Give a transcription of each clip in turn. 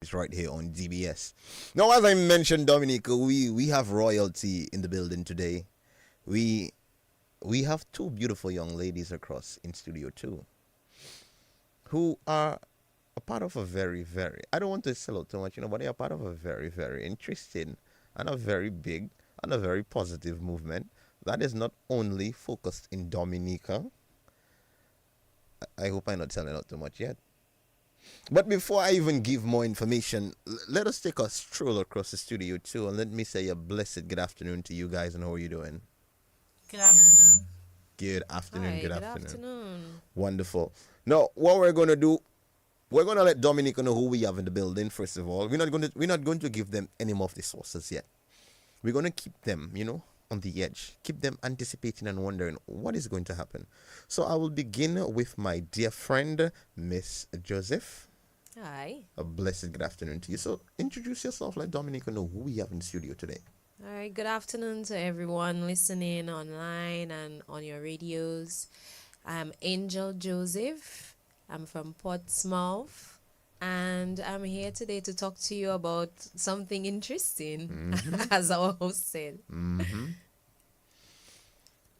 It's right here on DBS. Now, as I mentioned, Dominica, we have royalty in the building today. We we have two beautiful young ladies across in studio too, who are a part of a very, I don't want to sell out too much, but they are part of a very interesting and a very big and a very positive movement that is not only focused in Dominica. I hope I'm not selling out too much yet. But before I even give more information, let us take a stroll across the studio too, and let me say a blessed good afternoon to you guys. And how are you doing? Good afternoon. Good afternoon. Hi, Good good afternoon. afternoon. Wonderful. Now, what we're gonna do, we're gonna let Dominica know who we have in the building. First of all, we're not going to give them any more of the sources yet. We're gonna keep them, on the edge, keep them anticipating and wondering what is going to happen. So I will begin with my dear friend, Miss Joseph. Hi. A blessed good afternoon to you. So introduce yourself, let Dominica know who we have in the studio today. All right, good afternoon to everyone listening online and on your radios. I'm Angel Joseph. I'm from Portsmouth. And I'm here today to talk to you about something interesting, Mm-hmm. as our host said. Mm-hmm.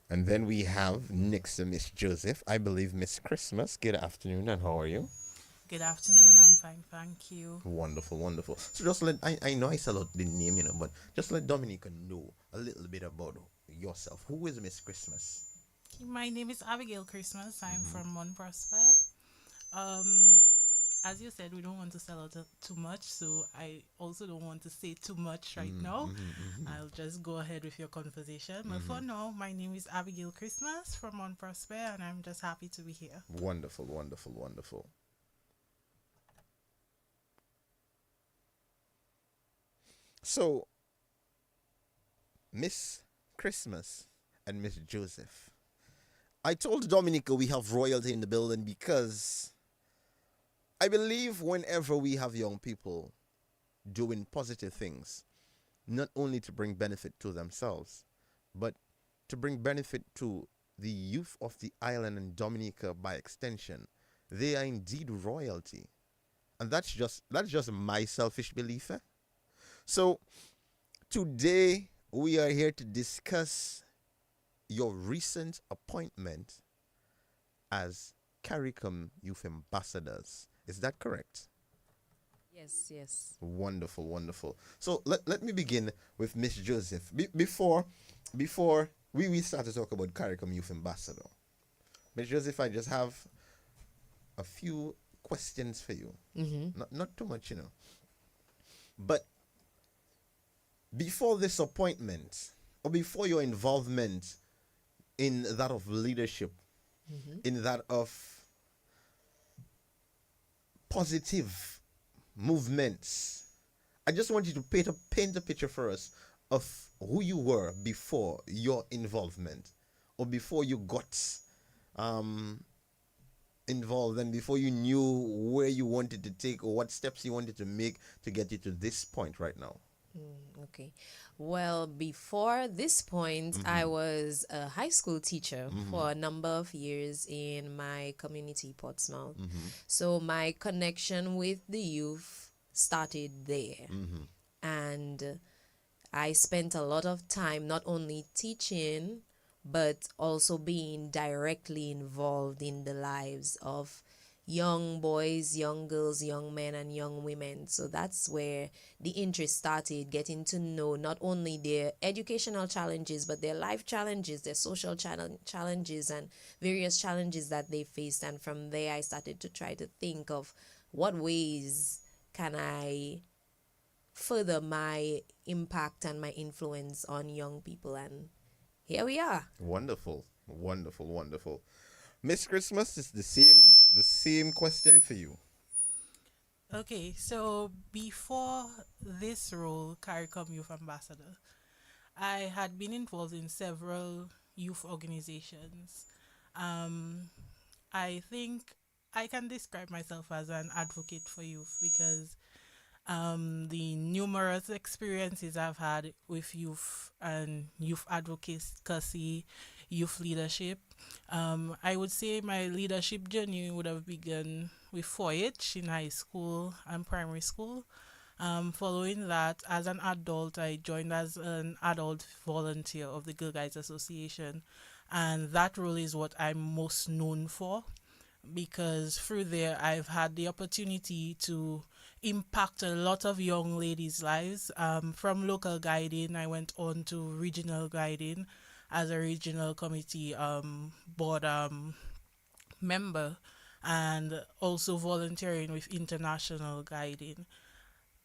And then we have next to Miss Joseph, I believe Miss Christmas. Good afternoon, and how are you? Good afternoon. I'm fine, thank you. Wonderful, wonderful. So just I know I sell out the name, but just let Dominica know a little bit about yourself. Who is Miss Christmas? My name is Abigail Christmas. I'm Mm-hmm. from Mount Prosper. Um, as you said, we don't want to sell out too much, so I also don't want to say too much right Mm-hmm. now. Mm-hmm. I'll just go ahead with your conversation. But Mm-hmm. for now, my name is Abigail Christmas from Mount Prosper, and I'm just happy to be here. Wonderful, wonderful, wonderful. So Miss Christmas and Miss Joseph. I told Dominica we have royalty in the building because I believe whenever we have young people doing positive things, not only to bring benefit to themselves, but to bring benefit to the youth of the island and Dominica by extension, they are indeed royalty. And that's just my selfish belief. So today we are here to discuss your recent appointment as CARICOM Youth Ambassadors. Is that correct? Yes, yes. Wonderful, wonderful. So let me begin with Miss Joseph. Before we start to talk about CARICOM Youth Ambassador, Miss Joseph, I just have a few questions for you. Mm-hmm. Not too much, But before this appointment, or before your involvement in that of leadership, Mm-hmm. in that of positive movements, I just want you to paint a picture for us of who you were before your involvement, or before you got um, involved, and before you knew where you wanted to take or what steps you wanted to make to get you to this point right now. Okay. Well, before this point, I Mm-hmm. was a high school teacher Mm-hmm. for a number of years in my community, Portsmouth. Mm-hmm. So my connection with the youth started there. Mm-hmm. And I spent a lot of time not only teaching, but also being directly involved in the lives of young boys, young girls, young men, and young women. So that's where the interest started, getting to know not only their educational challenges, but their life challenges, their social challenges, and various challenges that they faced. And from there, I started to try to think of what ways can I further my impact and my influence on young people. And here we are. Wonderful, wonderful, wonderful. Miss Christmas is the same question for you. Okay, so before this role, CARICOM Youth Ambassador, I had been involved in several youth organizations. Um, I think I can describe myself as an advocate for youth because the numerous experiences I've had with youth and youth advocacy, youth leadership. I would say my leadership journey would have begun with 4-H in high school and primary school. Following that, as an adult, I joined as an adult volunteer of the Girl Guides Association, and that role is what I'm most known for because through there I've had the opportunity to impact a lot of young ladies' lives. From local guiding, I went on to regional guiding as a regional committee board member and also volunteering with international guiding.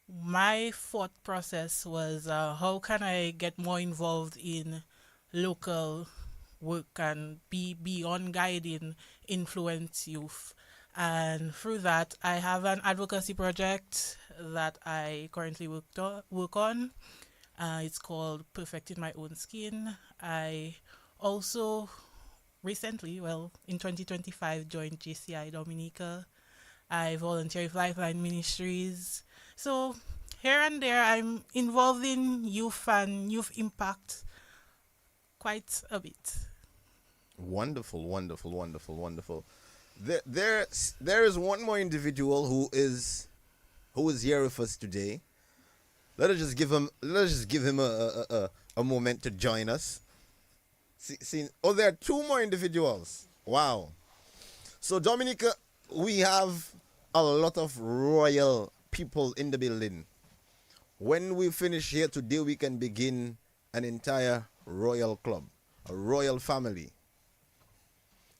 My thought process was how can I get more involved in local work and be beyond guiding influence youth. And through that, I have an advocacy project that I currently work on. It's called Perfecting My Own Skin. I also recently, well, in 2025, joined JCI Dominica. I volunteer with Lifeline Ministries. So here and there, I'm involved in youth and youth impact quite a bit. Wonderful, wonderful, wonderful, wonderful. There is one more individual who is here with us today. Let us just give him a moment to join us. Oh, there are two more individuals. Wow. So Dominica, we have a lot of royal people in the building. When we finish here today, we can begin an entire royal club, a royal family.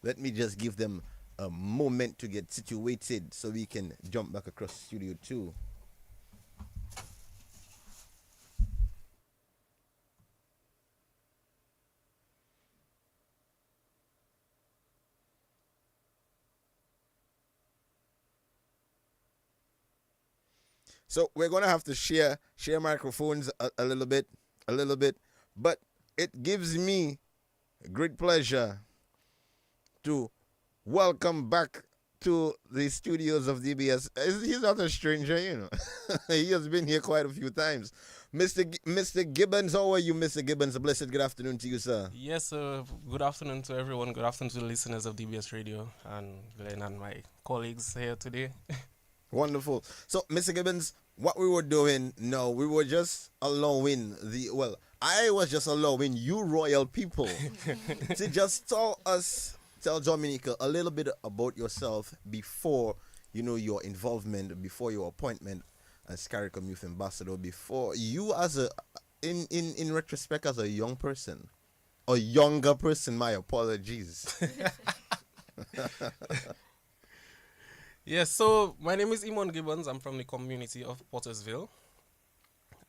Let me just give them a moment to get situated so we can jump back across Studio 2. So we're gonna have to share microphones a little bit, but it gives me great pleasure to welcome back to the studios of DBS. He's not a stranger, you know. He has been here quite a few times. Mr. Gibbons, how are you, Mr. Gibbons? A blessed good afternoon to you, sir. Yes, sir. Good afternoon to everyone. Good afternoon to the listeners of DBS Radio and Glenn and my colleagues here today. Wonderful. So, Mr. Gibbons, what we were doing now, we were just allowing I was just allowing you royal people to just tell Dominica a little bit about yourself before, your involvement, before your appointment as CARICOM Youth Ambassador, before you in retrospect as a young person, a younger person, my apologies. Yes, so my name is Imon Gibbons. I'm from the community of Pottersville.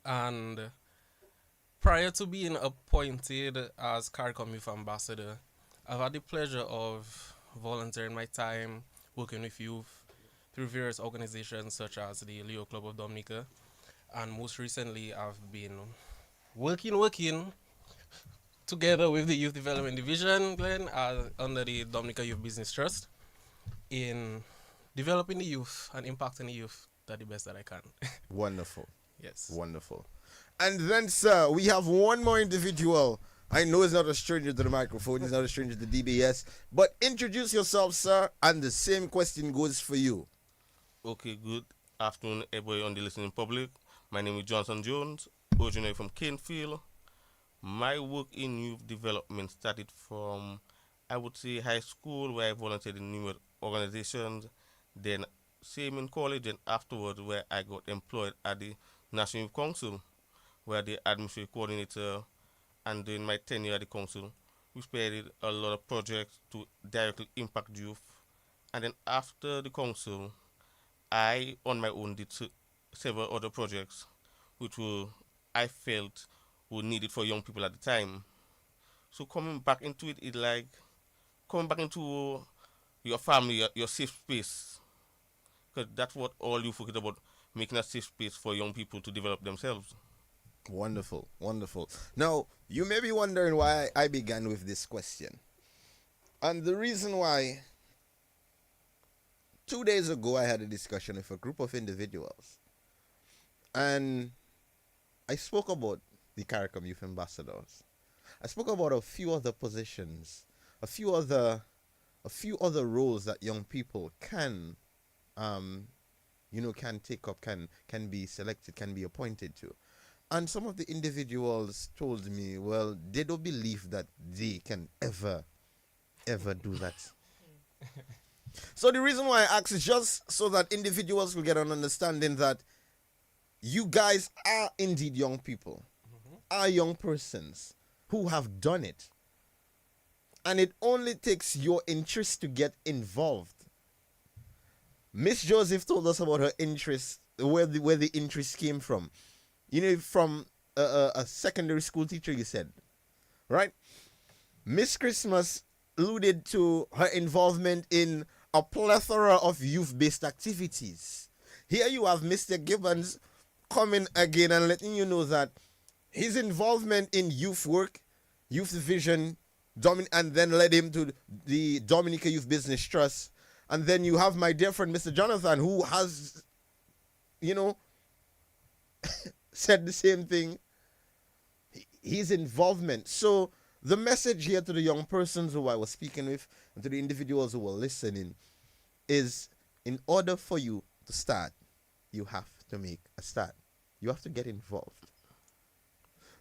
And prior to being appointed as CARICOM Youth Ambassador, I've had the pleasure of volunteering my time working with youth through various organizations such as the Leo Club of Dominica. And most recently, I've been working together with the Youth Development Division, Glenn, under the Dominica Youth Business Trust in developing the youth and impacting the youth to the best that I can. Wonderful. Yes. Wonderful. And then, sir, we have one more individual. I know he's not a stranger to the microphone. He's not a stranger to DBS. But introduce yourself, sir, and the same question goes for you. Okay, good afternoon, everybody on the listening public. My name is Johnson Jones, originally from Canefield. My work in youth development started from, I would say, high school, where I volunteered in numerous organizations. Then same in college, and afterwards where I got employed at the National Youth Council, where the administrative coordinator, and during my tenure at the council, we spearheaded a lot of projects to directly impact youth. And then after the council, I, on my own, did several other projects, which I felt were needed for young people at the time. So coming back into it, like coming back into your family, your safe space. Because that's what all you forget about, making a safe space for young people to develop themselves. Wonderful, wonderful. Now, you may be wondering why I began with this question. And the reason why, 2 days ago, I had a discussion with a group of individuals. And I spoke about the CARICOM Youth Ambassadors. I spoke about a few other positions, a few other roles that young people can can take up, can be selected, can be appointed to. And some of the individuals told me, well, they don't believe that they can ever do that. So the reason why I ask is just so that individuals will get an understanding that you guys are indeed young people, are young persons who have done it. And it only takes your interest to get involved. Miss Joseph told us about her interest, where the interest came from. From a secondary school teacher, you said, right? Miss Christmas alluded to her involvement in a plethora of youth-based activities. Here you have Mr. Gibbons coming again and letting you know that his involvement in youth work, youth division, and then led him to the Dominica Youth Business Trust. And then you have my dear friend, Mr. Jonathan, who has, said the same thing. His involvement. So the message here to the young persons who I was speaking with and to the individuals who were listening is, in order for you to start, you have to make a start. You have to get involved.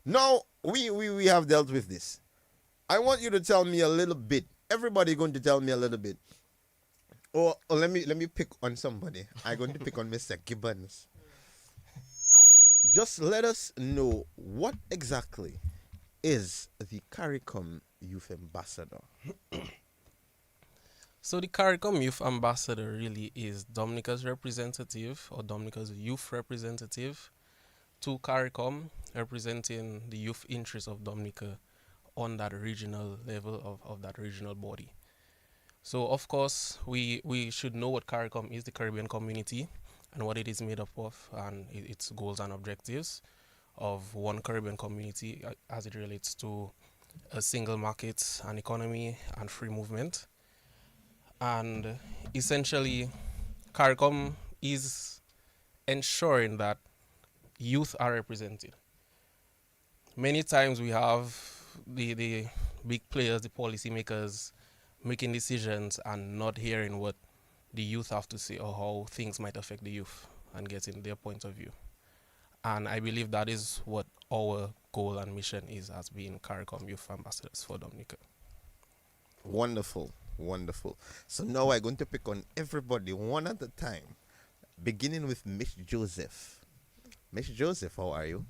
Now, we have dealt with this. I want you to tell me a little bit. Everybody going to tell me a little bit. Or let me pick on somebody. I'm going to pick on Mr. Gibbons. Just let us know what exactly is the CARICOM Youth Ambassador. So the CARICOM Youth Ambassador really is Dominica's representative, or Dominica's youth representative, to CARICOM, representing the youth interests of Dominica on that regional level of that regional body. So of course we should know what CARICOM is, the Caribbean Community, and what it is made up of, and its goals and objectives of one Caribbean community as it relates to a single market, an economy, and free movement. And essentially, CARICOM is ensuring that youth are represented. Many times we have the big players, the policymakers, making decisions and not hearing what the youth have to say or how things might affect the youth and getting their point of view. And I believe that is what our goal and mission is as being CARICOM Youth Ambassadors for Dominica. Wonderful, wonderful. So now I'm going to pick on everybody one at a time, beginning with Miss Joseph. Miss Joseph, how are you?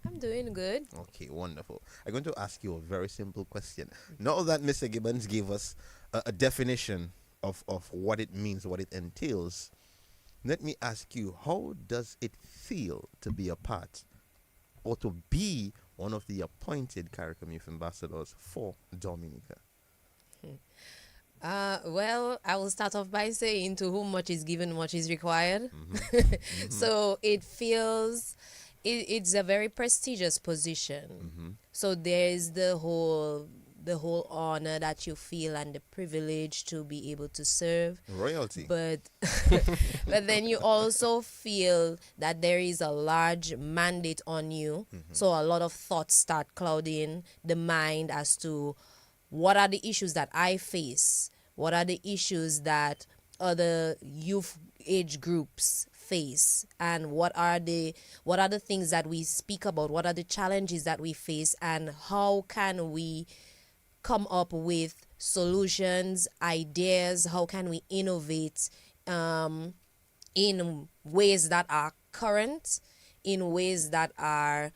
I'm doing good. Okay, wonderful. I'm going to ask you a very simple question. Now that Mr. Gibbons gave us a definition of what it means, what it entails, let me ask you, how does it feel to be a part or to be one of the appointed CARICOM Youth Ambassadors for Dominica? Well, I will start off by saying, to whom much is given, much is required. So it feels, it's a very prestigious position. So there's the whole honor that you feel and the privilege to be able to serve. Royalty. But but then you also feel that there is a large mandate on you. So a lot of thoughts start clouding the mind as to what are the issues that I face? What are the issues that other youth age groups face? And what are the things that we speak about? What are the challenges that we face? And how can we come up with solutions, ideas? How can we innovate in ways that are current, in ways that are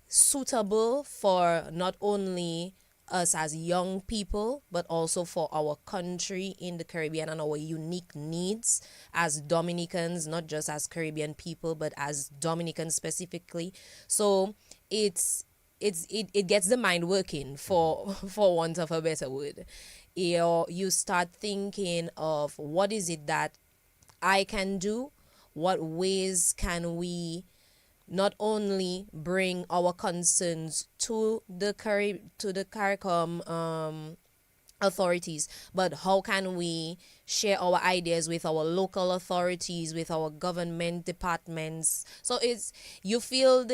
suitable for not only us as young people, but also for our country in the Caribbean and our unique needs as Dominicans, not just as Caribbean people, but as Dominicans specifically. So it gets the mind working, for want of a better word. You start thinking of, what is it that I can do? What ways can we not only bring our concerns to the CARICOM authorities, but how can we share our ideas with our local authorities, with our government departments. So you feel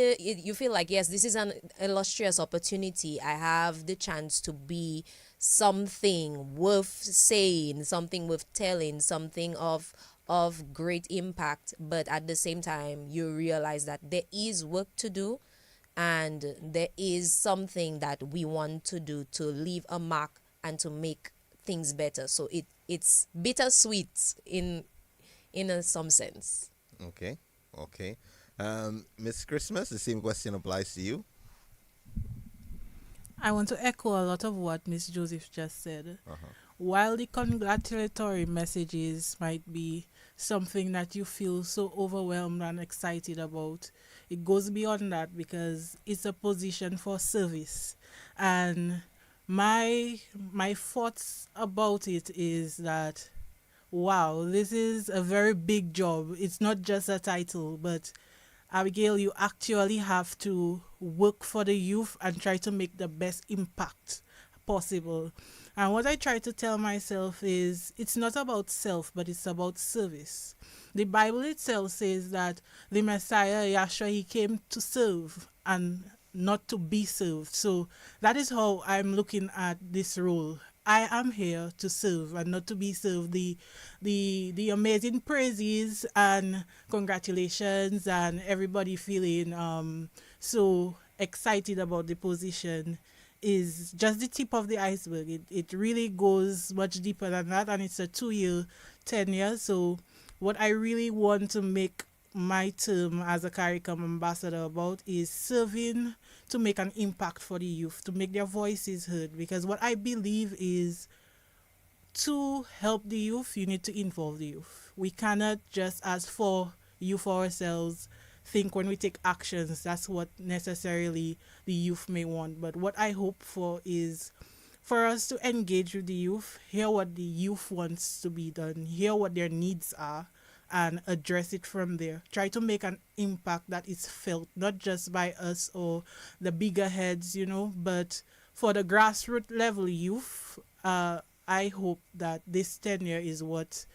like, yes, this is an illustrious opportunity. I have the chance to be something worth saying, something worth telling, something of great impact. But at the same time, you realize that there is work to do, and there is something that we want to do to leave a mark and to make things better. So it's bittersweet in some sense. Okay. Okay. Miss Christmas, the same question applies to you. I want to echo a lot of what Miss Joseph just said. Uh-huh. While the congratulatory messages might be something that you feel so overwhelmed and excited about, it goes beyond that because it's a position for service. And my thoughts about it is that wow, this is a very big job. It's not just a title, but Abigail, you actually have to work for the youth and try to make the best impact possible. And what I try to tell myself is it's not about self, but it's about service. The Bible itself says that the Messiah, Yahshua, he came to serve and not to be served. So that is how I'm looking at this role. I am here to serve and not to be served. The amazing praises and congratulations and everybody feeling so excited about the position is just the tip of the iceberg. It really goes much deeper than that, and it's a 2-year tenure. So what I really want to make my term as a CARICOM ambassador about is serving to make an impact for the youth, to make their voices heard. Because what I believe is to help the youth, you need to involve the youth. We cannot just, as for youth ourselves, think when we take actions, that's what necessarily the youth may want. But what I hope for is for us to engage with the youth, hear what the youth wants to be done, hear what their needs are, and address it from there. Try to make an impact that is felt, not just by us or the bigger heads, but for the grassroots level youth. I hope that this tenure is what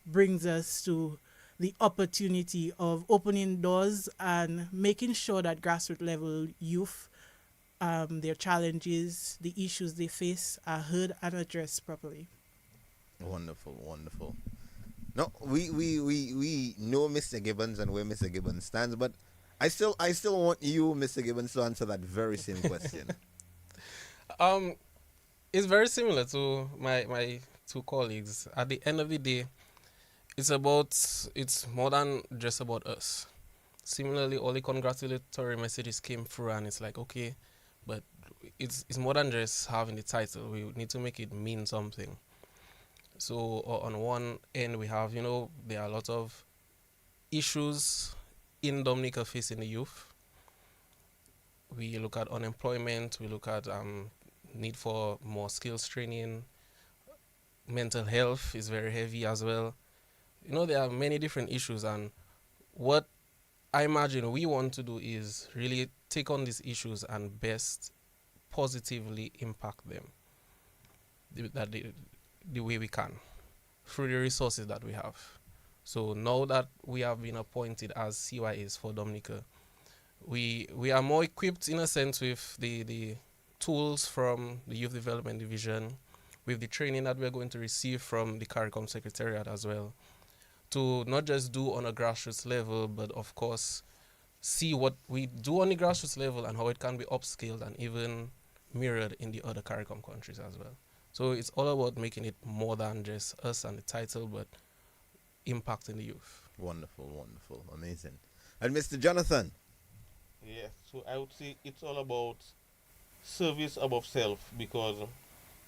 brings us to the opportunity of opening doors and making sure that grassroots level youth, their challenges, the issues they face are heard and addressed properly. Wonderful, wonderful. No, we know Mr. Gibbons and where Mr. Gibbons stands, but I still want you, Mr. Gibbons, to answer that very same question. It's very similar to my two colleagues. At the end of the day, it's more than just about us. Similarly, all the congratulatory messages came through, and it's like, okay, but it's more than just having the title. We need to make it mean something. So on one end, we have, there are a lot of issues in Dominica facing the youth. We look at unemployment, we look at need for more skills training. Mental health is very heavy as well. There are many different issues, and what I imagine we want to do is really take on these issues and best positively impact them the way we can through the resources that we have. So now that we have been appointed as CYAs for Dominica, we are more equipped in a sense with the tools from the Youth Development Division, with the training that we're going to receive from the CARICOM Secretariat as well, to not just do on a grassroots level, but of course see what we do on the grassroots level and how it can be upscaled and even mirrored in the other CARICOM countries as well. So it's all about making it more than just us and the title, but impacting the youth. Wonderful, wonderful, amazing. And Mr. Jonathan? Yes, so I would say it's all about service above self, because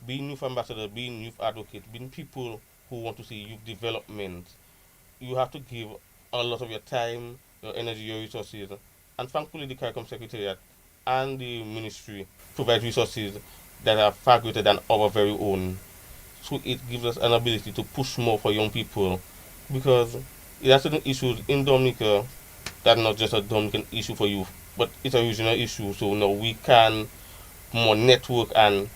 being youth ambassador, being youth advocate, being people who want to see youth development, you have to give a lot of your time, your energy, your resources. And thankfully the CARICOM Secretariat and the ministry provide resources that are far greater than our very own. So it gives us an ability to push more for young people, because there are certain issues in Dominica that are not just a Dominican issue for youth, but it's a regional issue. So now we can more network and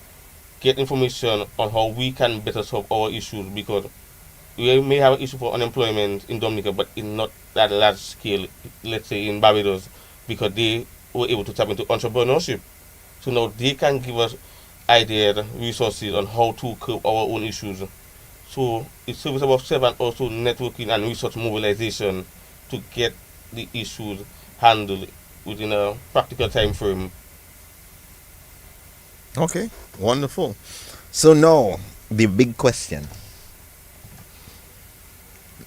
get information on how we can better solve our issues, because we may have an issue for unemployment in Dominica, but in not that large scale, let's say in Barbados, because they were able to tap into entrepreneurship. So now they can give us ideas, resources on how to curb our own issues. So it's service about seven, also networking and resource mobilization to get the issues handled within a practical time frame. Okay, wonderful. So now the big question.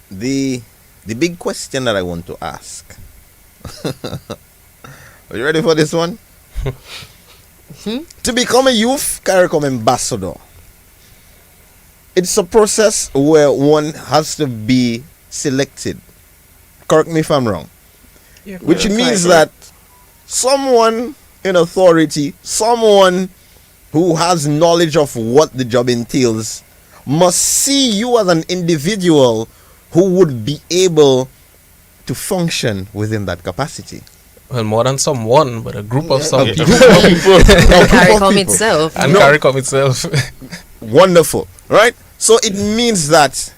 The big question that I want to ask. Are you ready for this one? To become a youth CARICOM ambassador, it's a process where one has to be selected. Correct me if I'm wrong. You're Which correct. means that someone in authority, someone who has knowledge of what the job entails, must see you as an individual who would be able to function within that capacity. Well, more than someone, but a group of some Yeah. people. CARICOM itself. And No. CARICOM itself. Wonderful, right? So it means that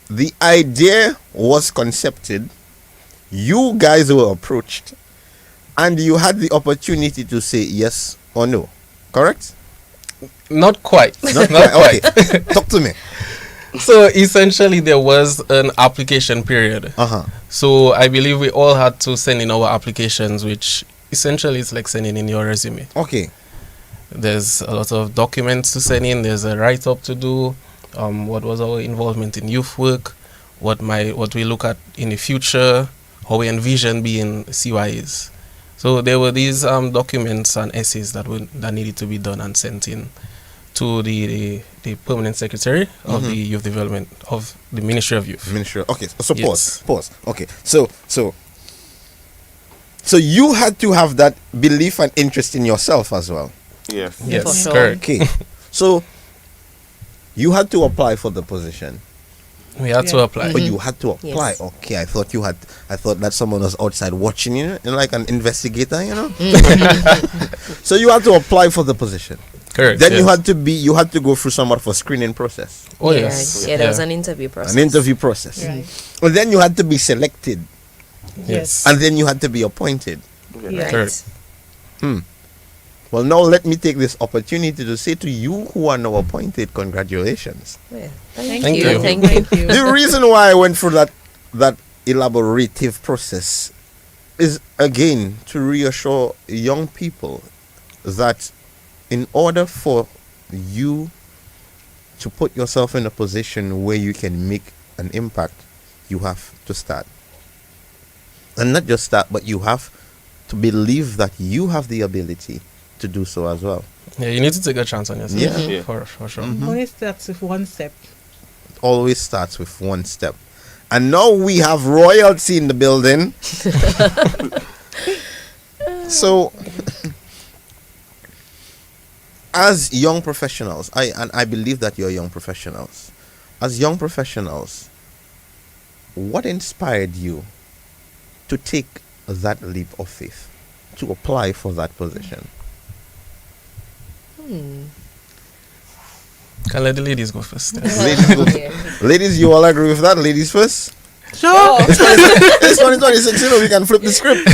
the idea was concepted, you guys were approached, and you had the opportunity to say yes or no. Correct? Not quite. Not Not quite. quite. Okay. Talk to me. So essentially, there was an application period. Uh-huh. So I believe we all had to send in our applications, which essentially is like sending in your resume. Okay. There's a lot of documents to send in. There's a write-up to do. What was our involvement in youth work? What we look at in the future? How we envision being CYs. So there were these documents and essays that needed to be done and sent in to the permanent secretary of the youth development of the Ministry of Youth. Ministry. Okay. So Yes. pause. Okay. So you had to have that belief and interest in yourself as well. Yes. Yes, sure. correct. Okay. So you had to apply for the position. We had to Yeah. apply. But you had to apply. Yes. Okay, I thought that someone was outside watching you, like an investigator, you know. So you had to apply for the position. Correct. Then yes. you had to go through somewhat of a screening process, Oh Yeah, yes. Yeah, there was an interview process. an interview process. Right. And then you had to be selected, Yes. and then you had to be appointed. Yeah. Correct. Well, now let me take this opportunity to say to you who are now appointed, congratulations. Yeah. Thank Thank you. you. Thank you. Thank you. The reason why I went through that elaborative process is again to reassure young people that in order for you to put yourself in a position where you can make an impact, you have to start. And not just start, but you have to believe that you have the ability to do so as well. Yeah, you need to take a chance on yourself. Yeah. Yeah. For sure. Only starts with one step. Always starts with one step. And now we have royalty in the building. So, as young professionals, I believe that you're young professionals. As young professionals, what inspired you to take that leap of faith, to apply for that position? Can let the ladies go first. Yes. Ladies, ladies, you all agree with that? Ladies first? Sure. It's 2026, you know, we can flip the script.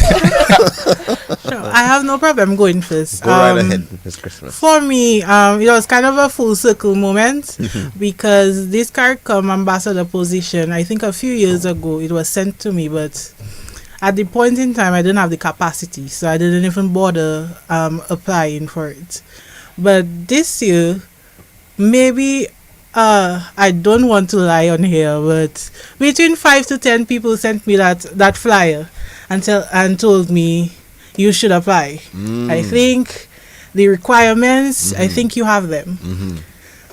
Sure. I have no problem going first. Go right ahead, Miss Christmas. For me, it was kind of a full circle moment because this CARICOM ambassador position, I think a few years ago, it was sent to me, but at the point in time, I didn't have the capacity, so I didn't even bother applying for it. But this year, maybe I don't want to lie on here, but between 5 to 10 people sent me that flyer and told me you should apply. I think the requirements, I think you have them. And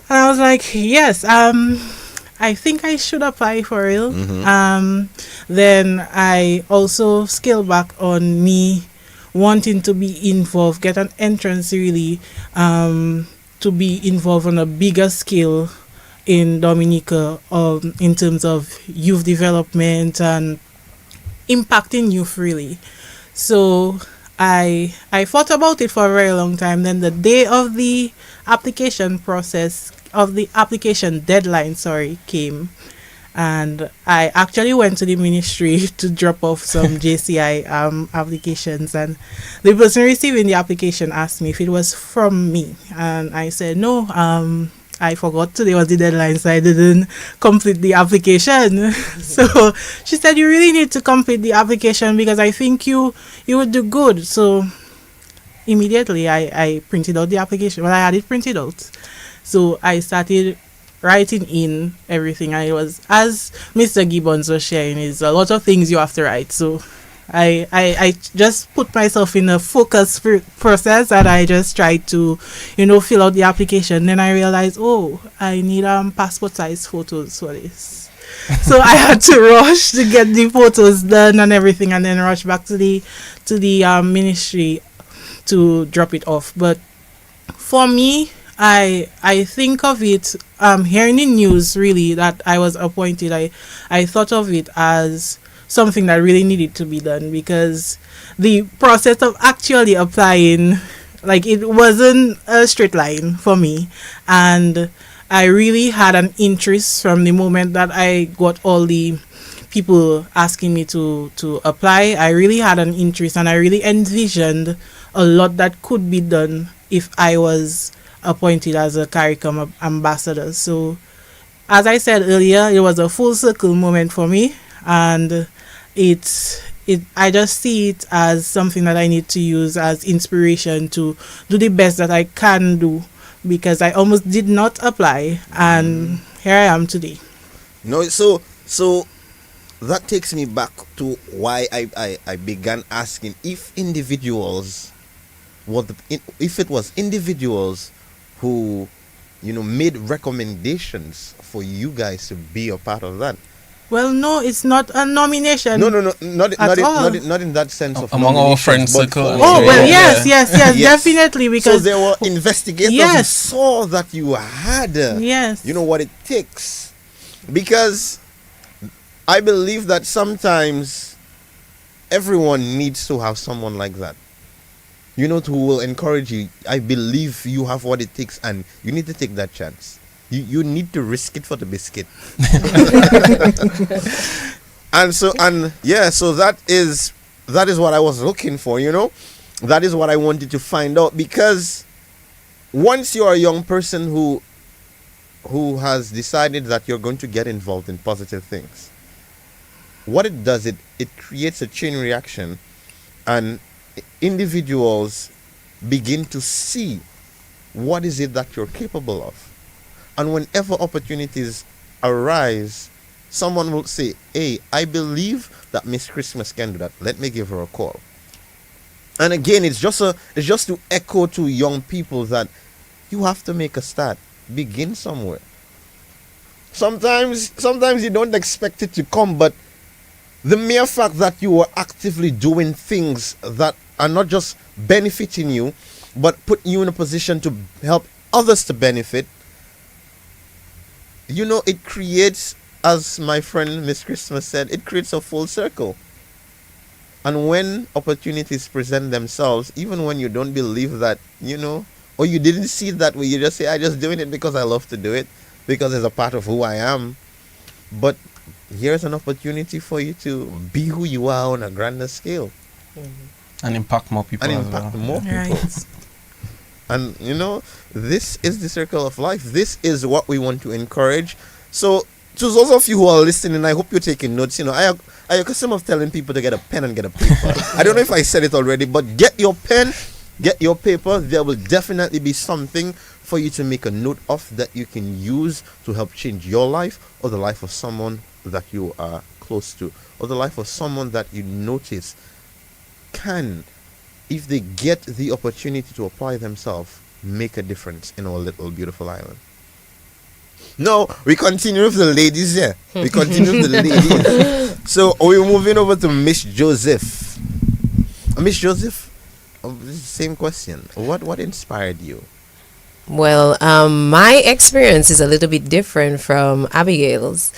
I was like, yes, I think I should apply for real. Then I also scale back on me wanting to be involved, get an entrance really, to be involved on a bigger scale in Dominica, in terms of youth development and impacting youth really. So I thought about it for a very long time. Then the day of the application deadline, sorry, came, and I actually went to the ministry to drop off some JCI applications, and the person receiving the application asked me if it was from me, and I said no. I forgot today was the deadline, so I didn't complete the application. So she said, "You really need to complete the application because I think you would do good." So immediately I printed out the application. Well, I had it printed out. So I started writing in everything. I was, as Mr. Gibbons was sharing, is a lot of things you have to write. So I just put myself in a focus process, and I just tried to, fill out the application. Then I realized, oh, I need passport size photos for this. So I had to rush to get the photos done and everything, and then rush back to the ministry to drop it off. But for me, I think of it, hearing the news really that I was appointed, I thought of it as something that really needed to be done, because the process of actually applying, like, it wasn't a straight line for me, and I really had an interest from the moment that I got all the people asking me to apply. I really had an interest, and I really envisioned a lot that could be done if I was appointed as a CARICOM ambassador. So as I said earlier, it was a full circle moment for me, and I just see it as something that I need to use as inspiration to do the best that I can do, because I almost did not apply, and here I am today. No, so that takes me back to why I began asking if individuals, if it was individuals who, made recommendations for you guys to be a part of that. Well, no, it's not a nomination. No, not in that sense of among our friends circle. Oh, well, yes, definitely, because so there were investigators who saw that you had, what it takes, because I believe that sometimes everyone needs to have someone like that, who will encourage you. I believe you have what it takes, and you need to take that chance. You need to risk it for the biscuit. so that is what I was looking for, That is what I wanted to find out, because once you're a young person who has decided that you're going to get involved in positive things, what it does, it creates a chain reaction, and individuals begin to see what is it that you're capable of. And whenever opportunities arise, someone will say, hey, I believe that Miss Christmas can do that. Let me give her a call. And again, it's just to echo to young people that you have to make a start. Begin somewhere. Sometimes you don't expect it to come, but the mere fact that you are actively doing things that are not just benefiting you, but put you in a position to help others to benefit, it creates, as my friend Miss Christmas said, it creates a full circle. And when opportunities present themselves, even when you don't believe that, or you didn't see it that way, you just say, I'm just doing it because I love to do it, because it's a part of who I am. But here's an opportunity for you to be who you are on a grander scale. And impact more people. Right. And, this is the circle of life. This is what we want to encourage. So, to those of you who are listening, I hope you're taking notes. I accustomed of telling people to get a pen and get a paper. I don't know if I said it already, but get your pen, get your paper. There will definitely be something for you to make a note of that you can use to help change your life, or the life of someone that you are close to, or the life of someone that you notice can, if they get the opportunity to apply themselves, make a difference in our little beautiful island. No, we continue with the ladies here. We continue with the ladies. So we're moving over to Miss Joseph. Miss Joseph, same question. What inspired you? Well, my experience is a little bit different from Abigail's,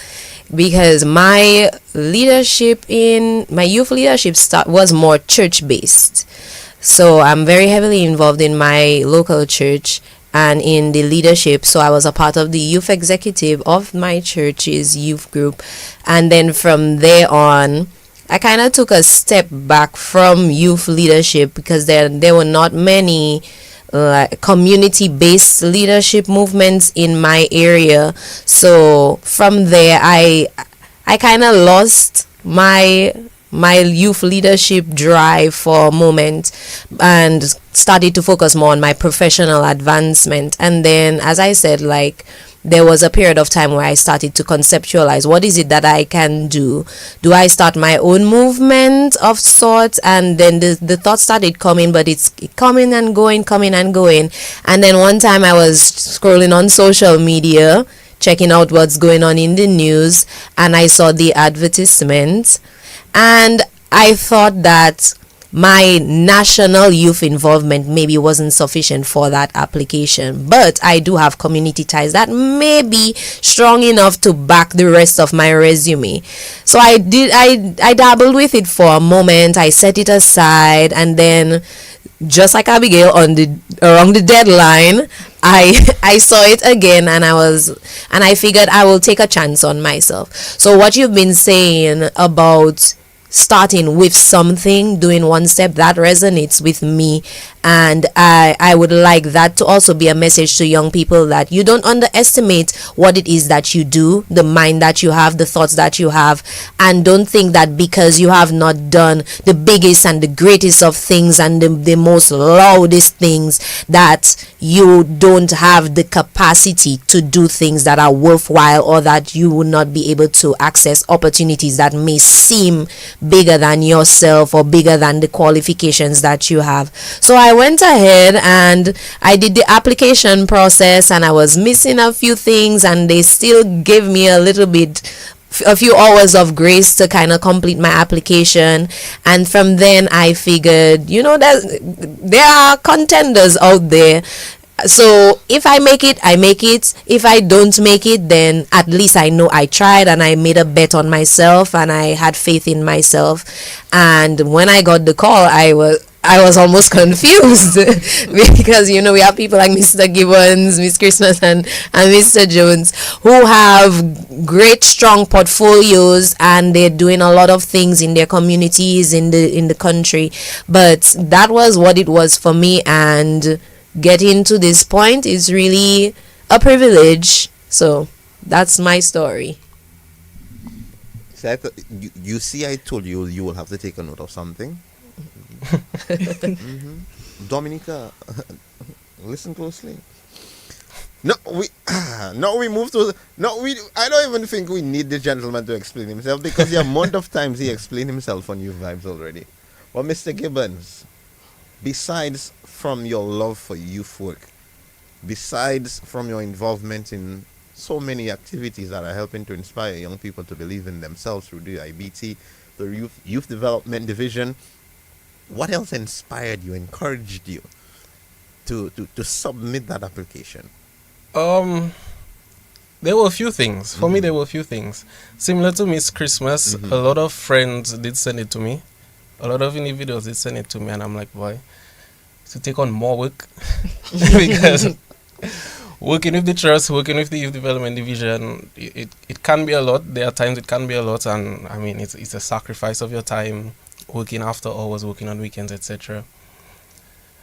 because my youth leadership was more church based. So I'm very heavily involved in my local church and in the leadership. So I was a part of the youth executive of my church's youth group. And then from there on, I kind of took a step back from youth leadership because there were not many community-based leadership movements in my area. So from there, I kind of lost my youth leadership drive for a moment and started to focus more on my professional advancement. And then, as I said, like, there was a period of time where I started to conceptualize what is it that I can do. Do I start my own movement of sorts? And then the thought started coming, but it's coming and going, coming and going. And then one time I was scrolling on social media, checking out what's going on in the news, and I saw the advertisement, and I thought that my national youth involvement maybe wasn't sufficient for that application, but I do have community ties that may be strong enough to back the rest of my resume. So I dabbled with it for a moment. I set it aside, and then, just like Abigail, on the around the deadline, I saw it again, and I figured I will take a chance on myself. So what you've been saying about starting with something, doing one step, that resonates with me. And I would like that to also be a message to young people, that you don't underestimate what it is that you do, the mind that you have, the thoughts that you have, and don't think that because you have not done the biggest and the greatest of things and the most loudest things, that you don't have the capacity to do things that are worthwhile, or that you will not be able to access opportunities that may seem bigger than yourself or bigger than the qualifications that you have. So I went ahead and I did the application process, and I was missing a few things, and they still gave me a few hours of grace to kind of complete my application. And from then I figured, that there are contenders out there. So if I make it, I make it. If I don't make it, then at least I know I tried and I made a bet on myself and I had faith in myself. And when I got the call, I was almost confused because we have people like Mr. Gibbons, Miss Christmas, and Mr. Jones, who have great strong portfolios, and they're doing a lot of things in their communities in the country. But that was what it was for me, and getting to this point is really a privilege. So that's my story. See, you see, I told you you will have to take a note of something. Dominica, listen closely. No, we move to I don't even think we need the gentleman to explain himself, because the amount of times he explained himself on Youth Vibes already. Well, Mr. Gibbons, besides from your love for youth work, besides from your involvement in so many activities that are helping to inspire young people to believe in themselves through the IBT, the Youth Development Division, what else inspired you, encouraged you to submit that application? There were a few things. For me, there were a few things. Similar to Miss Christmas, a lot of friends did send it to me. A lot of individuals did send it to me, and I'm like, boy, to take on more work. Because working with the trust, working with the Youth Development Division, it can be a lot. There are times it can be a lot, and I mean, it's a sacrifice of your time, working after hours, working on weekends, etc.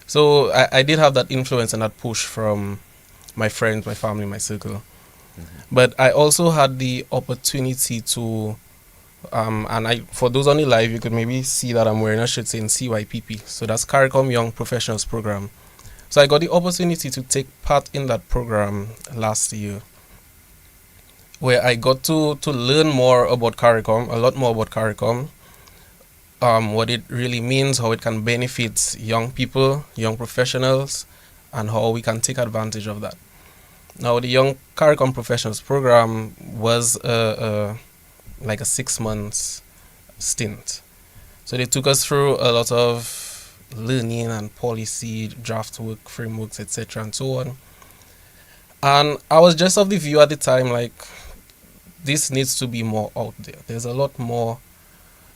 So I did have that influence and that push from my friends, my family, my circle. But I also had the opportunity to, for those on the live, you could maybe see that I'm wearing a shirt saying CYPP. So that's CARICOM Young Professionals Program. So I got the opportunity to take part in that program last year, where I got to learn more about CARICOM, a lot more about CARICOM, what it really means, how it can benefit young people, young professionals, and how we can take advantage of that. Now, the Young CARICOM Professionals Program was like a 6 months stint. So they took us through a lot of learning and policy, draft work, frameworks, etc. and so on. And I was just of the view at the time, like, this needs to be more out there. There's a lot more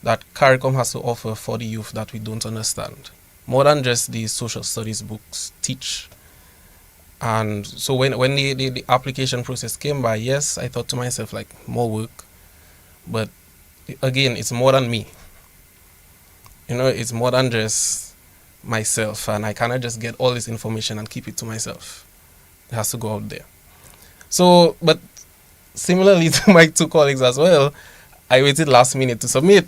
that CARICOM has to offer for the youth that we don't understand. more than just the social studies books teach. And so when the application process came by, yes, I thought to myself, like, more work. But again, it's more than me. It's more than just myself, and I cannot just get all this information and keep it to myself. It has to go out there. So, but similarly to my two colleagues as well, I waited last minute to submit.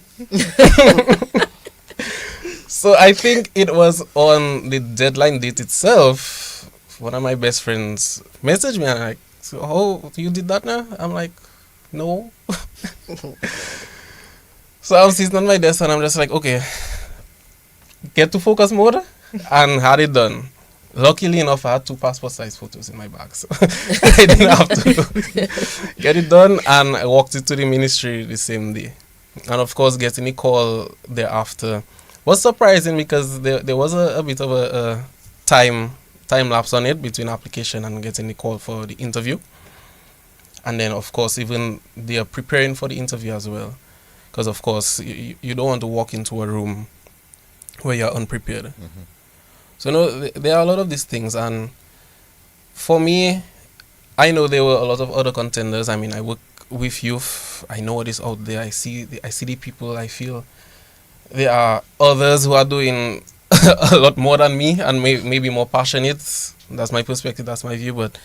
So I think it was on the deadline date itself, one of my best friends messaged me and like, so, oh, you did that now? I'm like, no. So I was sitting on my desk and I'm just like, okay, get to focus mode, and had it done. Luckily enough, I had 2 passport size photos in my bag, so I didn't have to get it done, and I walked it to the ministry the same day. And of course, getting a call thereafter was surprising because there was a bit of a time lapse on it between application and getting the call for the interview. And then, of course, even they are preparing for the interview as well. Because, of course, you don't want to walk into a room where you're unprepared. Mm-hmm. So, there are a lot of these things. And for me, I know there were a lot of other contenders. I mean, I work with youth. I know what is out there. I see the people. I feel there are others who are doing a lot more than me and maybe more passionate. That's my perspective. That's my view. But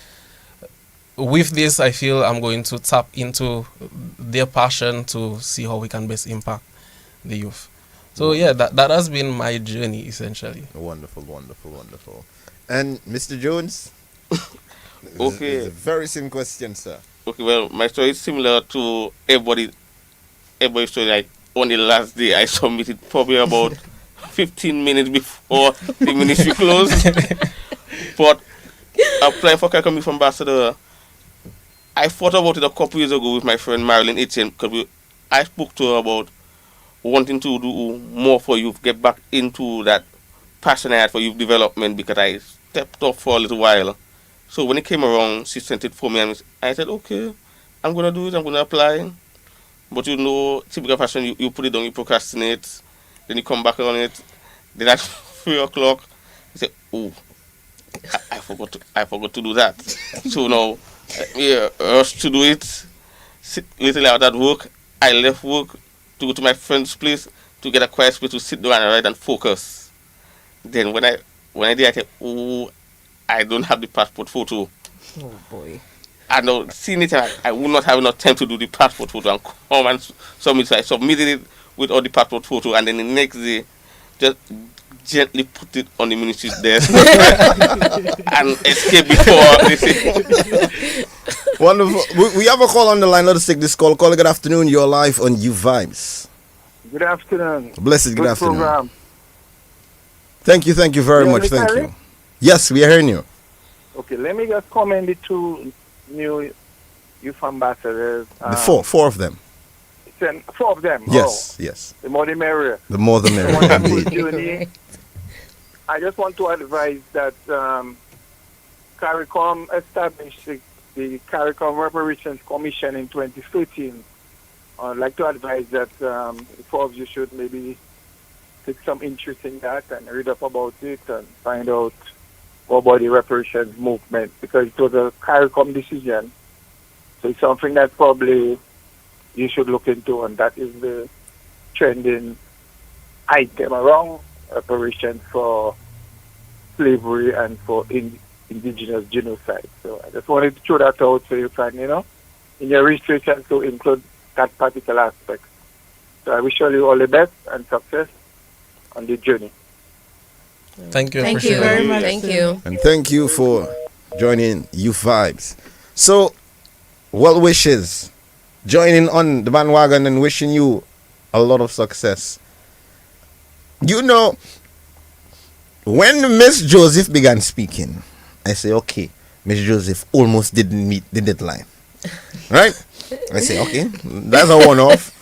with this, I feel I'm going to tap into their passion to see how we can best impact the youth. So yeah, that has been my journey essentially. Wonderful, wonderful, wonderful. And Mr. Jones? Okay. It's a very same question, sir. Okay, well, my story is similar to everybody's story. Like, on the last day, I submitted probably about 15 minutes before the ministry closed. But applying for CARICOM Youth Ambassador, I thought about it a couple years ago with my friend Marilyn Etienne, because I spoke to her about wanting to do more for youth, get back into that passion I had for youth development, because I stepped off for a little while. So when it came around, she sent it for me, and I said, okay, I'm going to do it, I'm going to apply. But typical fashion, you put it down, you procrastinate, then you come back on it. Then at 3 o'clock, you say, oh, I forgot to do that. So now, rush to do it. Sit literally out at work. I left work to go to my friend's place to get a quiet space to sit down and write and focus. Then when I did, I said, oh, I don't have the passport photo. Oh boy. And now, seeing it, I would not have enough time to do the passport photo and come and submit. So I submitted it with all the passport photo, and then the next day, just gently put it on the ministry's desk and escape before they say. Wonderful. We have a call on the line. Let us take this call. Caller, good afternoon. You're live on U Vibes. Good afternoon. Blessed good afternoon. Program. Thank you very much. Thank you. Yes, we are hearing you. Okay, let me just comment the 2 new youth ambassadors. The four of them. 4 of them. Yes, yes. The more the merrier. The more the merrier. Wonderful Indeed. journey. I just want to advise that CARICOM established the CARICOM Reparations Commission in 2013. I'd like to advise that the 4 of you should maybe take some interest in that and read up about it and find out about the reparations movement, because it was a CARICOM decision. So it's something that probably you should look into, and that is the trending item around reparations for slavery and for indigenous genocide. So I just wanted to throw that out so you can, in your research and to include that particular aspect. So I wish you all the best and success on the journey. Thank you. Thank you very much. Thank you. And thank you for joining Youth Vibes. So, well wishes. Joining on the bandwagon and wishing you a lot of success. When Miss Joseph began speaking, I say, okay, Miss Joseph almost didn't meet the deadline. Right? I say, okay, that's a one-off.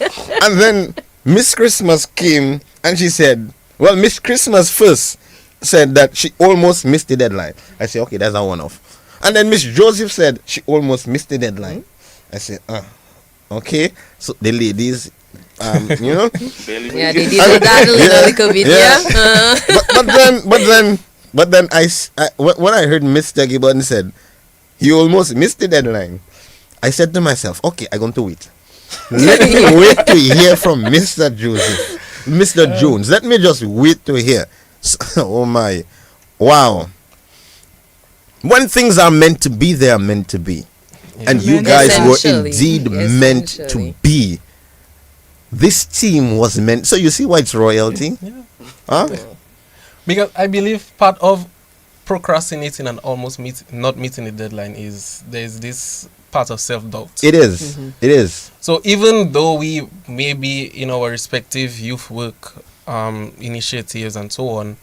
And then Miss Christmas came and she said, well, Miss Christmas first said that she almost missed the deadline. I say, okay, that's a one-off. And then Miss Joseph said she almost missed the deadline. I say, okay. So the ladies You know. Barely Yeah, make they it. did that a little bit, Yeah. yeah. But then when I heard Mr. Gibbon said he almost missed the deadline, I said to myself, okay, I'm going to wait. Let me wait to hear from Mr. Joseph, Mr. Jones. Let me just wait to hear. Oh my, wow. When things are meant to be, they are meant to be. And you guys were Essentially. indeed meant to Essentially. be. This team was meant. So you see why it's royalty? Huh? Because I believe part of procrastinating and almost not meeting the deadline is there's this part of self-doubt. It is. It is. So even though we may be in our respective youth work initiatives and so on,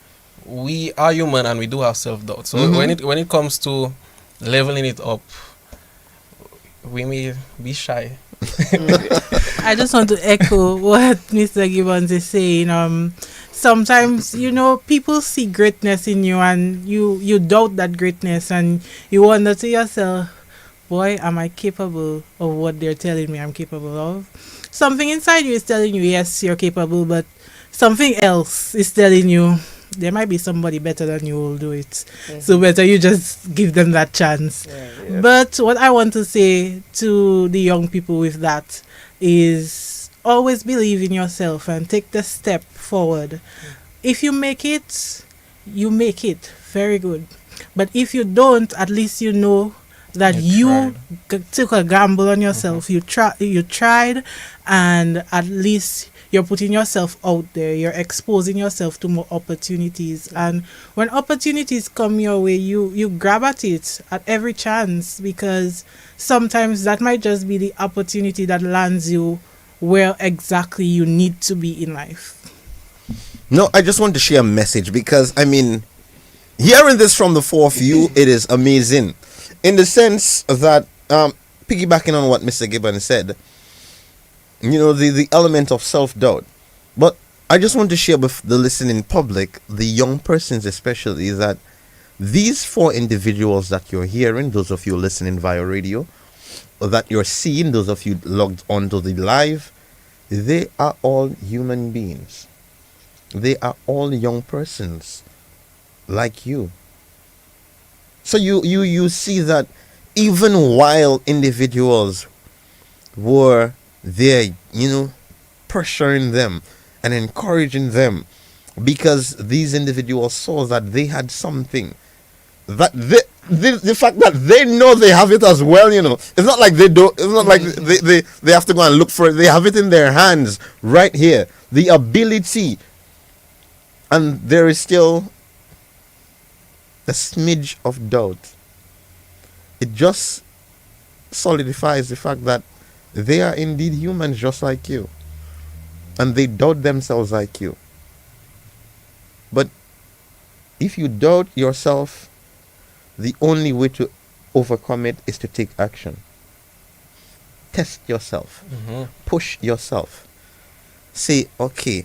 we are human and we do have self-doubt. So when it comes to leveling it up, we may be shy. I just want to echo what Mr. Gibbons is saying. Sometimes, people see greatness in you and you doubt that greatness and you wonder to yourself, boy, am I capable of what they're telling me I'm capable of? Something inside you is telling you, yes, you're capable, but something else is telling you, there might be somebody better than you will do it. So better you just give them that chance. But what I want to say to the young people with that is always believe in yourself and take the step forward. If you make it, you make it. Very good. But if you don't, at least you know that you took a gamble on yourself. You tried, and at least you're putting yourself out there. You're exposing yourself to more opportunities. And when opportunities come your way, you grab at it at every chance, because sometimes that might just be the opportunity that lands you where exactly you need to be in life. No, I just want to share a message because, hearing this from the four of you, it is amazing. In the sense that, piggybacking on what Mr. Gibbon said, the element of self-doubt. But I just want to share with the listening public, the young persons especially, that these four individuals that you're hearing, those of you listening via radio, or that you're seeing, those of you logged onto the live, they are all human beings. They are all young persons like you. So you see that even while individuals were there, pressuring them and encouraging them, because these individuals saw that they had something, that the fact that they know they have it as well, it's not like they don't, it's not like they have to go and look for it. They have it in their hands right here, the ability, and there is still a smidge of doubt. It just solidifies the fact that they are indeed humans just like you, and they doubt themselves like you. But if you doubt yourself, the only way to overcome it is to take action. Test yourself. Push yourself. Say, okay,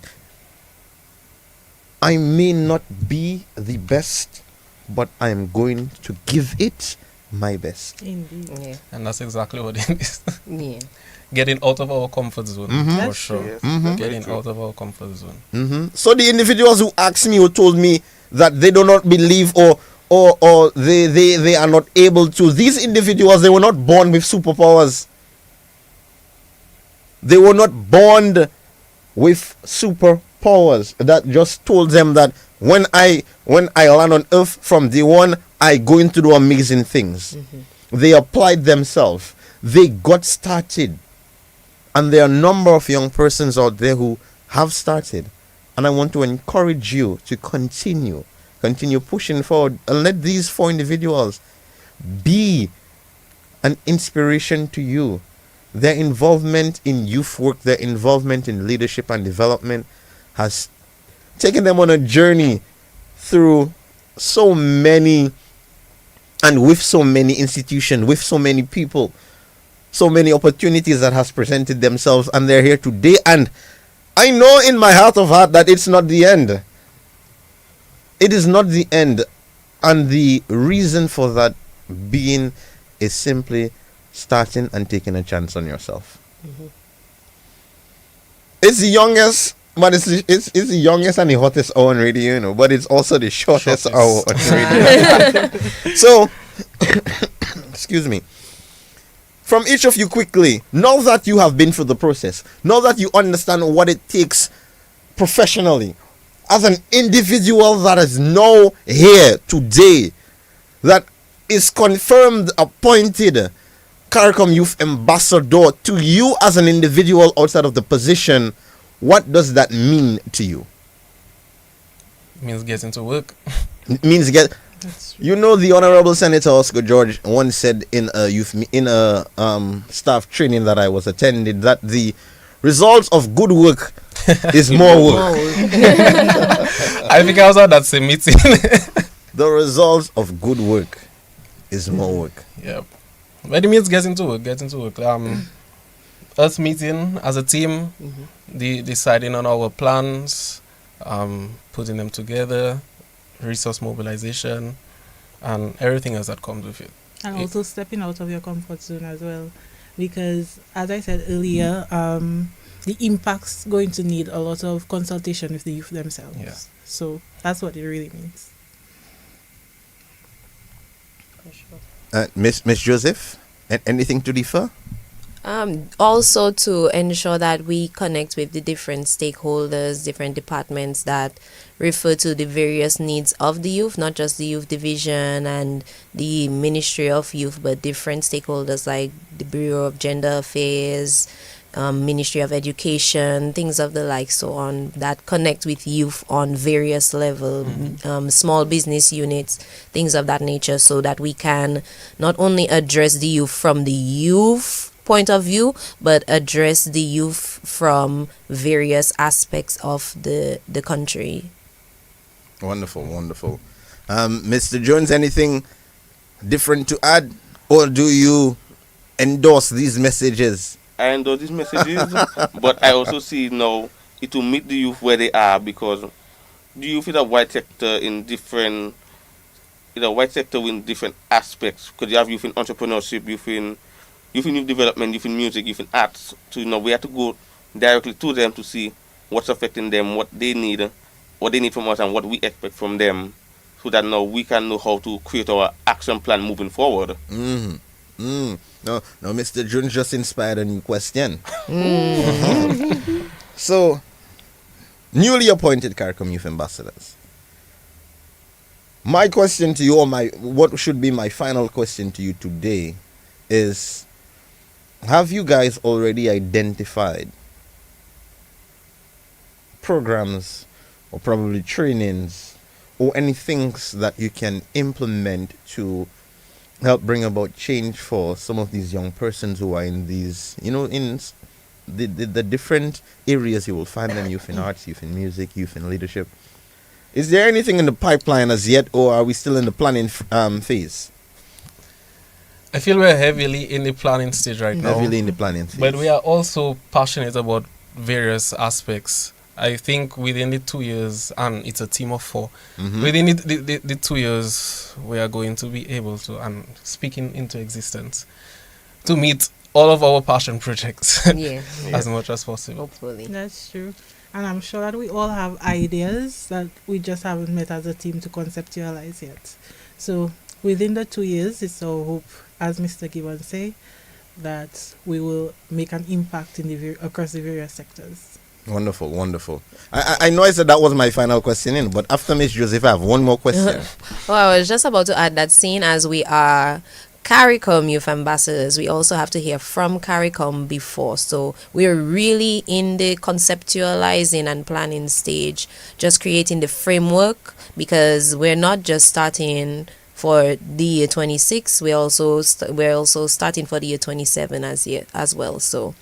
I may not be the best, but I am going to give it my best. Indeed. Yeah. And that's exactly what it is. Yeah. Getting out of our comfort zone, for That's sure. Yes. Getting Very out true. of our comfort zone. So the individuals who asked me, who told me that they do not believe or they are not able to, these individuals, they were not born with superpowers. They were not born with superpowers that just told them that when I land on earth from day one, I going to do amazing things. They applied themselves. They got started. And there are a number of young persons out there who have started. And I want to encourage you to continue pushing forward, and let these four individuals be an inspiration to you. Their involvement in youth work, their involvement in leadership and development has taken them on a journey through so many, and with so many institutions, with so many people, so many opportunities that has presented themselves, and they're here today. And I know in my heart of heart that it's not the end. It is not the end. And the reason for that being is simply starting and taking a chance on yourself. It's the youngest, but it's the youngest and the hottest hour on radio, but it's also the shortest hour on radio. So, excuse me. From each of you quickly, now that you have been through the process, now that you understand what it takes professionally, as an individual that is now here today, that is confirmed, appointed CARICOM Youth Ambassador, to you as an individual outside of the position, what does that mean to you? Means getting to work. It means the Honorable Senator Oscar George once said in a staff training that I was attending, that the results of good work is more work. I think I was at that same meeting. The results of good work is more work. Yep. But it means getting to work. Us meeting as a team, deciding on our plans, putting them together, resource mobilization, and everything else that comes with it. And also stepping out of your comfort zone as well. Because, as I said earlier, the impact's going to need a lot of consultation with the youth themselves. Yeah. So that's what it really means. Miss Joseph, anything to differ? Also to ensure that we connect with the different stakeholders, different departments that refer to the various needs of the youth, not just the youth division and the Ministry of Youth, but different stakeholders like the Bureau of Gender Affairs, Ministry of Education, things of the like, so on, that connect with youth on various levels, small business units, things of that nature, so that we can not only address the youth from the youth point of view, but address the youth from various aspects of the country. Wonderful, wonderful. Mr. Jones, anything different to add, or do you endorse these messages? I endorse these messages, but I also see now it will meet the youth where they are, because the youth is a wide sector in different aspects. Because you have youth in entrepreneurship, youth in youth development, youth in music, youth in arts. So we have to go directly to them to see what's affecting them, what they need from us, and what we expect from them, so that now we can know how to create our action plan moving forward. No, Mr. Jones just inspired a new question. So, newly appointed CARICOM Youth Ambassadors. My question to you, or what should be my final question to you today, is: have you guys already identified programs, or probably trainings, or any things that you can implement to help bring about change for some of these young persons who are in these, in the different areas you will find them: youth in arts, youth in music, youth in leadership? Is there anything in the pipeline as yet, or are we still in the planning phase? I feel we're heavily in the planning stage right now. Heavily in the planning phase. But we are also passionate about various aspects. I think within the 2 years, and it's a team of 4, within the 2 years, we are going to be able to, and speaking into existence, to meet all of our passion projects as much as possible. Hopefully. That's true. And I'm sure that we all have ideas that we just haven't met as a team to conceptualize yet. So within the 2 years, it's our hope, as Mr. Gibbons say, that we will make an impact in across the various sectors. Wonderful, wonderful. I know I said that was my final question, but after Miss Joseph, I have one more question. Well, I was just about to add that, seeing as we are CARICOM Youth Ambassadors, we also have to hear from CARICOM before. So we're really in the conceptualizing and planning stage, just creating the framework, because we're not just starting for the year 26, we're also starting for the year 27 as well. So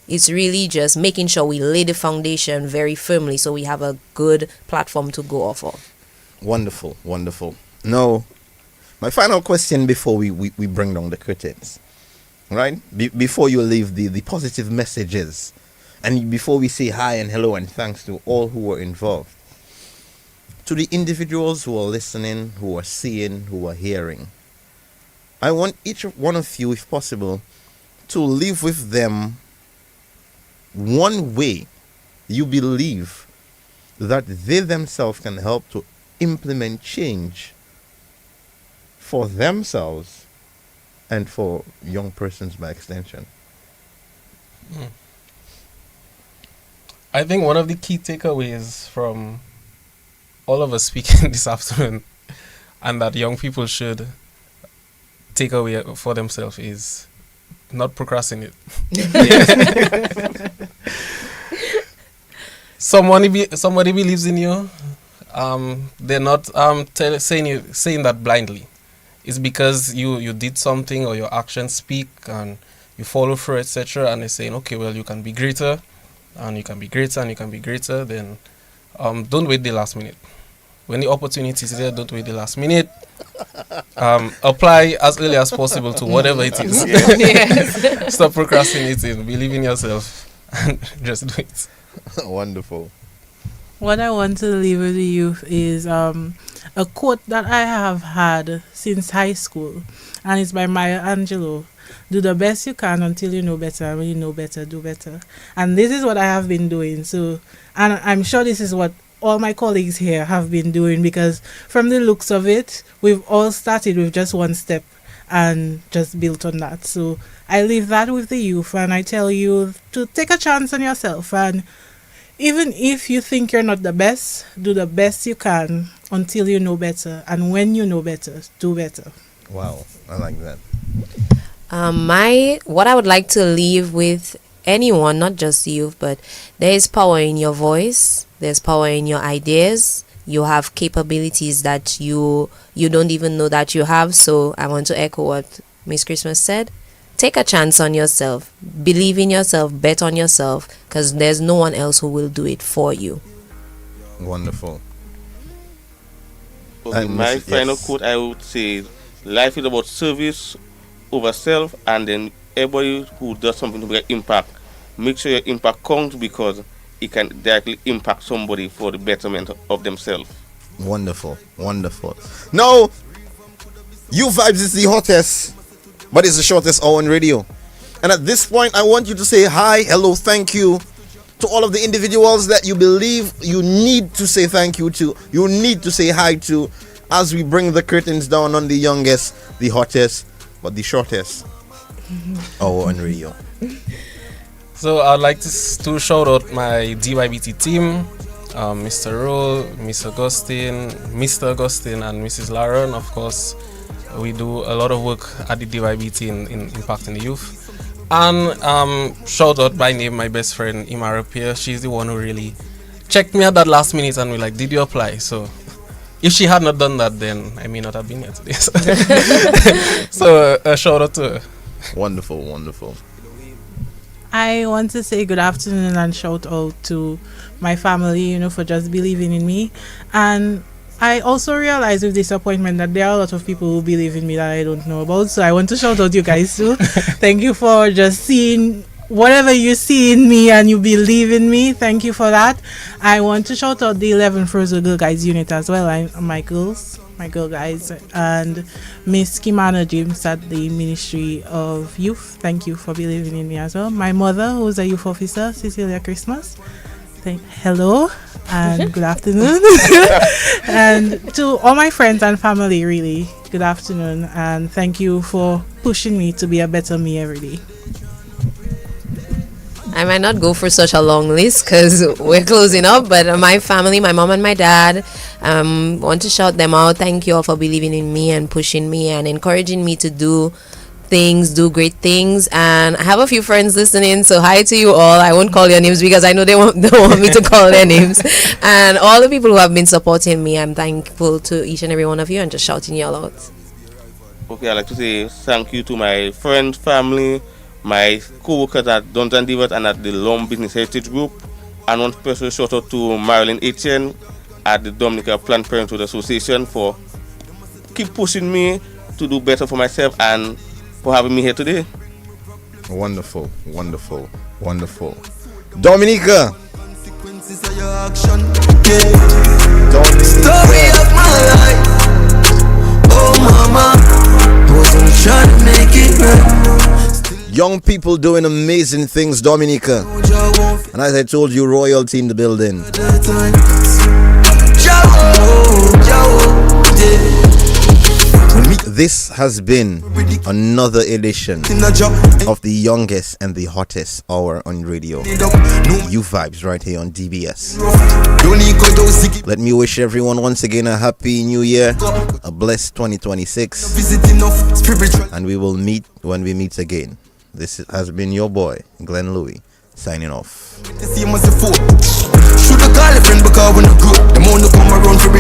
it's really just making sure we lay the foundation very firmly so we have a good platform to go off of. Wonderful, wonderful. Now, my final question before we bring down the curtains, right? Before you leave the positive messages, and before we say hi and hello and thanks to all who were involved, to the individuals who are listening, who are seeing, who are hearing, I want each one of you, if possible, to leave with them one way you believe that they themselves can help to implement change for themselves and for young persons by extension? I think one of the key takeaways from all of us speaking this afternoon, and that young people should take away for themselves, is not procrastinate. Somebody believes in you. They're not saying that blindly. It's because you did something or your actions speak and you follow through, etc. And they're saying, okay, well, you can be greater, and you can be greater, and you can be greater. Then don't wait the last minute. When the opportunity is there, don't wait the last minute. Apply as early as possible to whatever it is. Yes. Stop procrastinating. Believe in yourself and just do it. Wonderful. What I want to leave with the youth is a quote that I have had since high school, and it's by Maya Angelou. Do the best you can until you know better, and when you know better, do better. And this is what I have been doing. So, and I'm sure this is what all my colleagues here have been doing, because from the looks of it, we've all started with just one step and just built on that. So I leave that with the youth, and I tell you to take a chance on yourself, and even if you think you're not the best, do the best you can until you know better, and when you know better, do better. Wow, I like that. What I would like to leave with anyone, not just youth, but there is power in your voice. There's power in your ideas. You have capabilities that you don't even know that you have. So I want to echo what Miss Christmas said. Take a chance on yourself. Believe in yourself. Bet on yourself, because there's no one else who will do it for you. Wonderful. Okay, And my Miss- final yes. quote, I would say, life is about service over self, and then everybody who does something to make impact, make sure your impact counts, because it can directly impact somebody for the betterment of themselves. Wonderful, wonderful. Now, you vibes is the hottest, but it's the shortest hour on radio. And at this point, I want you to say hi, hello, thank you to all of the individuals that you believe you need to say thank you to, you need to say hi to, as we bring the curtains down on the youngest, the hottest, but the shortest hour on radio. So I'd like to shout out my DYBT team, Mr. Roll, Miss Augustine, Mr. Augustine, and Mrs. Laron. Of course, we do a lot of work at the DYBT in impacting the youth. And shout out by name my best friend Imara Pierre. She's the one who really checked me at that last minute and was like, "Did you apply?" So if she had not done that, then I may not have been here today. So a shout out to her. Wonderful, wonderful. I want to say good afternoon and shout out to my family, for just believing in me. And I also realize with disappointment that there are a lot of people who believe in me that I don't know about. So I want to shout out you guys too. Thank you for just seeing whatever you see in me and you believe in me. Thank you for that. I want to shout out the 11th Rosal Girl Guides unit as well. My girl guys, and Miss Kimana James at the Ministry of Youth. Thank you for believing in me as well. My mother, who's a youth officer, Cecilia Christmas. Hello and good afternoon. And to all my friends and family, really, good afternoon, and thank you for pushing me to be a better me every day. I might not go for such a long list because we're closing up, but my family, my mom and my dad, want to shout them out. Thank you all for believing in me and pushing me and encouraging me to do great things. And I have a few friends listening, so hi to you all. I won't call your names because I know they don't want me to call their names. And all the people who have been supporting me, I'm thankful to each and every one of you and just shouting you all out. Okay, I'd like to say thank you to my friends, family, my co-workers at Duns and Divas and at the Lom Business Heritage Group, and one special shout out to Marilyn Etienne at the Dominica Planned Parenthood Association for keep pushing me to do better for myself and for having me here today. Wonderful, wonderful, wonderful. Dominica. Consequences of your action. Story of my life. Oh mama, I was gonna try to make it right. Young people doing amazing things, Dominica. And as I told you, royalty in the building. This has been another edition of the youngest and the hottest hour on radio. You Vibes right here on DBS. Let me wish everyone once again a happy new year, a blessed 2026, and we will meet when we meet again. This has been your boy, Glenn Louis, signing off. Should I call a friend because when I good, the more no come around for